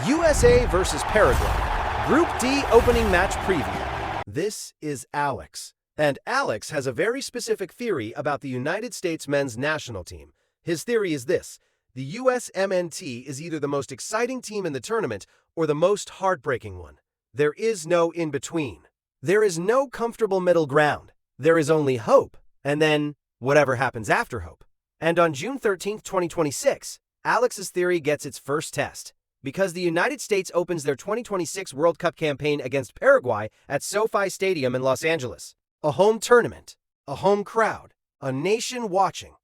USA versus Paraguay. Group D opening match preview. This is Alex. And Alex has a very specific theory about the United States men's national team. His theory is this: the USMNT is either the most exciting team in the tournament or the most heartbreaking one. There is no in-between. There is no comfortable middle ground. There is only hope, and then whatever happens after hope. And on June 13, 2026, Alex's theory gets its first test, because the United States opens their 2026 World Cup campaign against Paraguay at SoFi Stadium in Los Angeles. A home tournament, a home crowd, a nation watching,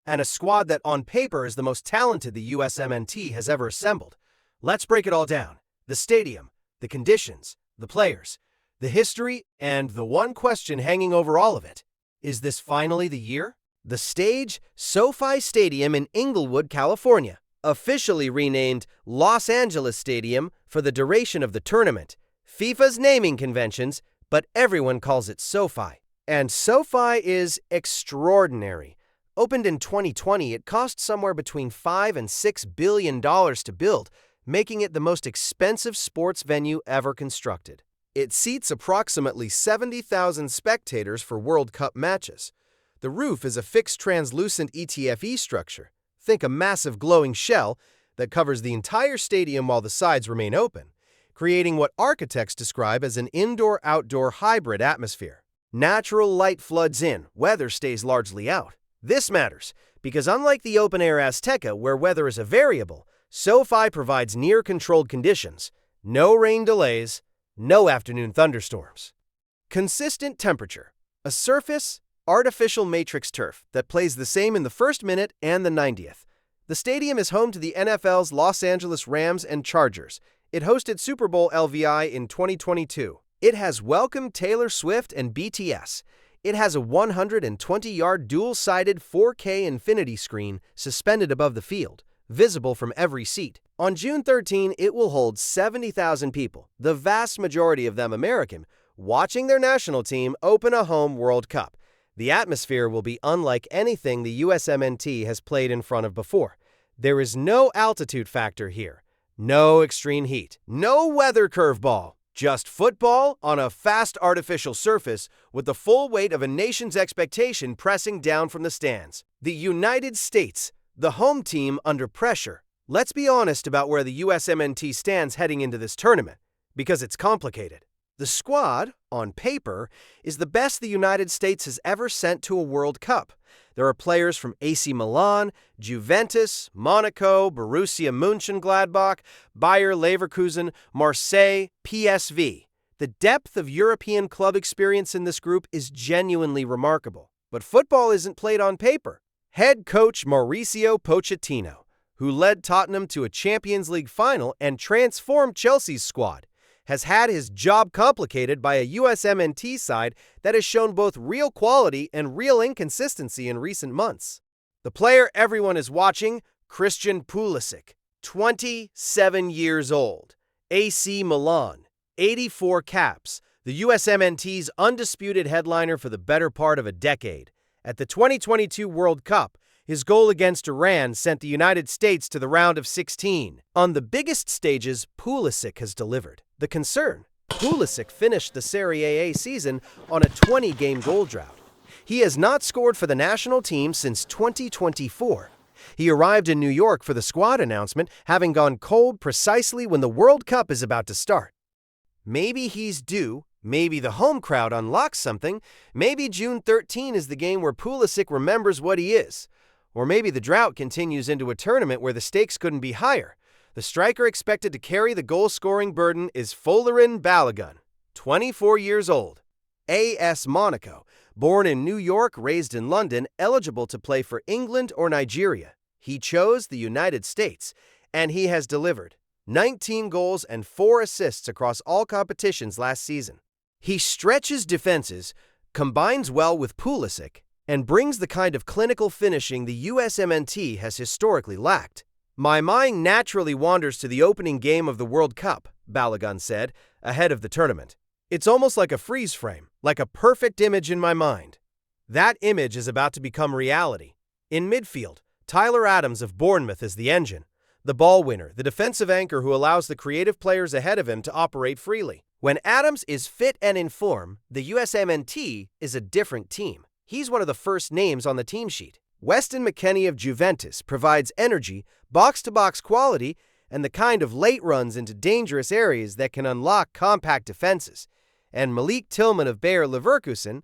and a squad that on paper is the most talented the USMNT has ever assembled. Let's break it all down: the stadium, the conditions, the players, the history, and the one question hanging over all of it: is this finally the year? The stage, SoFi Stadium in Inglewood, California, officially renamed Los Angeles Stadium for the duration of the tournament. FIFA's naming conventions, but everyone calls it SoFi. And SoFi is extraordinary. Opened in 2020, it cost somewhere between $5 and $6 billion to build, making it the most expensive sports venue ever constructed. It seats approximately 70,000 spectators for World Cup matches. The roof is a fixed translucent ETFE structure. Think a massive glowing shell that covers the entire stadium while the sides remain open, creating what architects describe as an indoor-outdoor hybrid atmosphere. Natural light floods in, weather stays largely out. This matters because unlike the open-air Azteca, where weather is a variable, SoFi provides near-controlled conditions: no rain delays, no afternoon thunderstorms. Consistent temperature. A surface, artificial matrix turf that plays the same in the first minute and the 90th. The stadium is home to the NFL's Los Angeles Rams and Chargers. It hosted Super Bowl LVI in 2022. It has welcomed Taylor Swift and BTS. It has a 120-yard dual-sided 4K infinity screen suspended above the field, visible from every seat. On June 13, it will hold 70,000 people, the vast majority of them American, watching their national team open a home World Cup. The atmosphere will be unlike anything the USMNT has played in front of before. There is no altitude factor here, no extreme heat, no weather curveball, just football on a fast artificial surface with the full weight of a nation's expectation pressing down from the stands. The United States, the home team under pressure. Let's be honest about where the USMNT stands heading into this tournament, because it's complicated. The squad, on paper, is the best the United States has ever sent to a World Cup. There are players from AC Milan, Juventus, Monaco, Borussia Mönchengladbach, Bayer Leverkusen, Marseille, PSV. The depth of European club experience in this group is genuinely remarkable. But football isn't played on paper. Head coach Mauricio Pochettino, who led Tottenham to a Champions League final and transformed Chelsea's squad, has had his job complicated by a USMNT side that has shown both real quality and real inconsistency in recent months. The player everyone is watching, Christian Pulisic, 27 years old, AC Milan, 84 caps, the USMNT's undisputed headliner for the better part of a decade. At the 2022 World Cup, his goal against Iran sent the United States to the round of 16. On the biggest stages, Pulisic has delivered. The concern: Pulisic finished the Serie A season on a 20-game goal drought. He has not scored for the national team since 2024. He arrived in New York for the squad announcement, having gone cold precisely when the World Cup is about to start. Maybe he's due. Maybe the home crowd unlocks something. Maybe June 13 is the game where Pulisic remembers what he is. Or maybe the drought continues into a tournament where the stakes couldn't be higher. The striker expected to carry the goal-scoring burden is Almirón Balogun, 24 years old. AS Monaco, born in New York, raised in London, eligible to play for England or Nigeria. He chose the United States, and he has delivered. 19 goals and 4 assists across all competitions last season. He stretches defenses, combines well with Pulisic, and brings the kind of clinical finishing the USMNT has historically lacked. My mind naturally wanders to the opening game of the World Cup, Balogun said, ahead of the tournament. It's almost like a freeze frame, like a perfect image in my mind. That image is about to become reality. In midfield, Tyler Adams of Bournemouth is the engine. the ball winner, the defensive anchor who allows the creative players ahead of him to operate freely. When Adams is fit and in form, the USMNT is a different team. He's one of the first names on the team sheet. Weston McKennie of Juventus provides energy, box-to-box quality, and the kind of late runs into dangerous areas that can unlock compact defenses. And Malik Tillman of Bayer Leverkusen,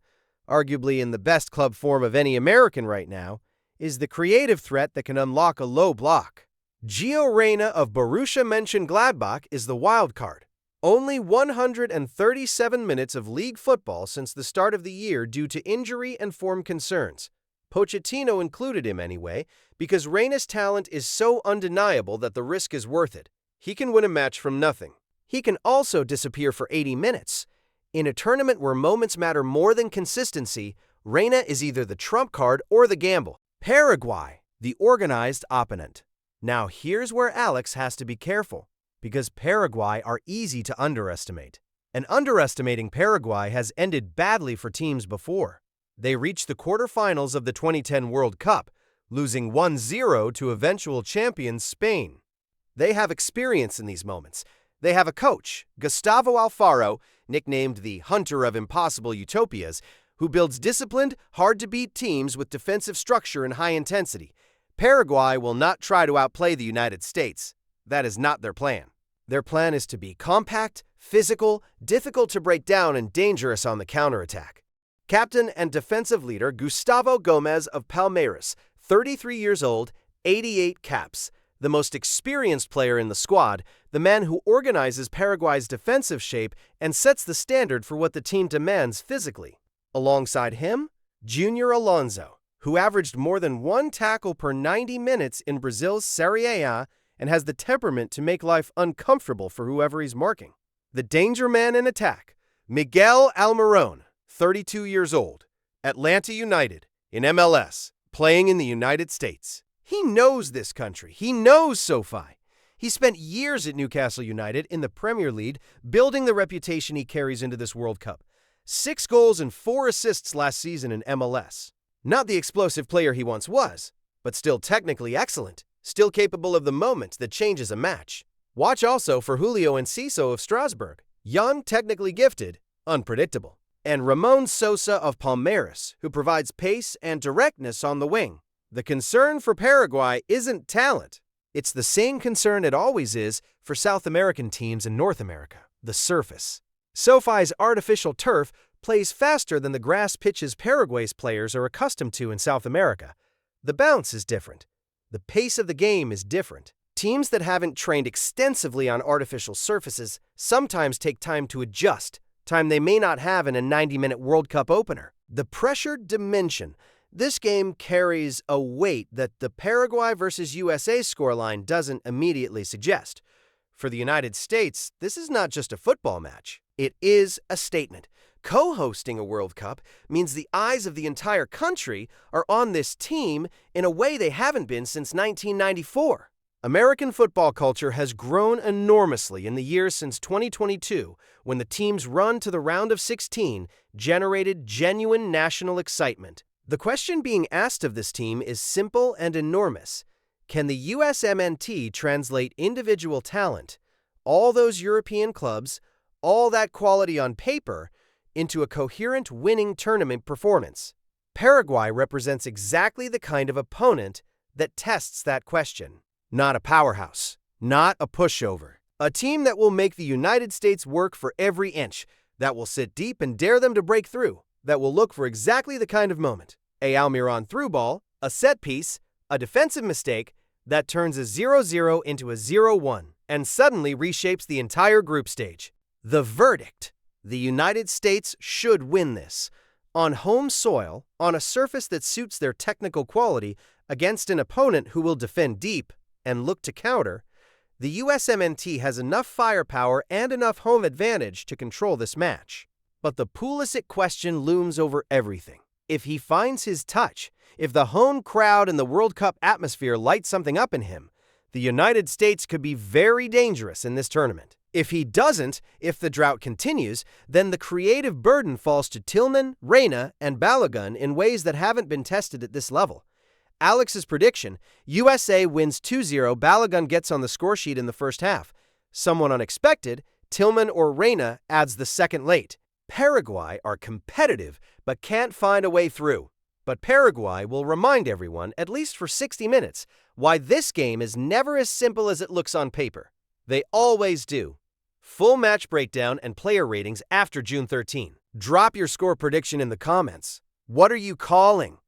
arguably in the best club form of any American right now, is the creative threat that can unlock a low block. Gio Reyna of Borussia Mönchengladbach is the wild card. Only 137 minutes of league football since the start of the year due to injury and form concerns. Pochettino included him anyway, because Reyna's talent is so undeniable that the risk is worth it. He can win a match from nothing. He can also disappear for 80 minutes. In a tournament where moments matter more than consistency, Reyna is either the trump card or the gamble. Paraguay, the organized opponent. Now here's where Alex has to be careful, because Paraguay are easy to underestimate. And underestimating Paraguay has ended badly for teams before. They reached the quarterfinals of the 2010 World Cup, losing 1-0 to eventual champions Spain. They have experience in these moments. They have a coach, Gustavo Alfaro, nicknamed the Hunter of Impossible Utopias, who builds disciplined, hard-to-beat teams with defensive structure and high intensity. Paraguay will not try to outplay the United States. That is not their plan. Their plan is to be compact, physical, difficult to break down, and dangerous on the counterattack. Captain and defensive leader Gustavo Gomez of Palmeiras, 33 years old, 88 caps, the most experienced player in the squad, the man who organizes Paraguay's defensive shape and sets the standard for what the team demands physically. Alongside him, Junior Alonso, who averaged more than one tackle per 90 minutes in Brazil's Serie A and has the temperament to make life uncomfortable for whoever he's marking. The danger man in attack, Miguel Almirón, 32 years old, Atlanta United, in MLS, playing in the United States. He knows this country. He knows SoFi. He spent years at Newcastle United in the Premier League, building the reputation he carries into this World Cup. 6 goals and 4 assists last season in MLS. Not the explosive player he once was, but still technically excellent, still capable of the moment that changes a match. Watch also for Julio Enciso of Strasbourg, young, technically gifted, unpredictable. And Ramon Sosa of Palmeiras, who provides pace and directness on the wing. The concern for Paraguay isn't talent. It's the same concern it always is for South American teams in North America, the surface. SoFi's artificial turf plays faster than the grass pitches Paraguay's players are accustomed to in South America. The bounce is different. The pace of the game is different. Teams that haven't trained extensively on artificial surfaces sometimes take time to adjust, time they may not have in a 90-minute World Cup opener. The pressured dimension. This game carries a weight that the Paraguay versus USA scoreline doesn't immediately suggest. For the United States, this is not just a football match. It is a statement. Co-hosting a World Cup means the eyes of the entire country are on this team in a way they haven't been since 1994. American football culture has grown enormously in the years since 2022, when the team's run to the round of 16 generated genuine national excitement. The question being asked of this team is simple and enormous. Can the USMNT translate individual talent, all those European clubs, all that quality on paper, into a coherent winning tournament performance? Paraguay represents exactly the kind of opponent that tests that question. Not a powerhouse, not a pushover. A team that will make the United States work for every inch, that will sit deep and dare them to break through, that will look for exactly the kind of moment. A Almirón through ball, a set piece, a defensive mistake that turns a 0-0 into a 0-1 and suddenly reshapes the entire group stage. The verdict: the United States should win this. On home soil, on a surface that suits their technical quality, against an opponent who will defend deep and look to counter, the USMNT has enough firepower and enough home advantage to control this match. But the Pulisic question looms over everything. If he finds his touch, if the home crowd and the World Cup atmosphere light something up in him, the United States could be very dangerous in this tournament. If he doesn't, if the drought continues, then the creative burden falls to Tillman, Reyna, and Balogun in ways that haven't been tested at this level. Alex's prediction, USA wins 2-0. Balogun gets on the score sheet in the first half. Someone unexpected, Tillman or Reyna adds the second late. Paraguay are competitive but can't find a way through. But Paraguay will remind everyone, at least for 60 minutes, why this game is never as simple as it looks on paper. They always do. Full match breakdown and player ratings after June 13. Drop your score prediction in the comments. What are you calling?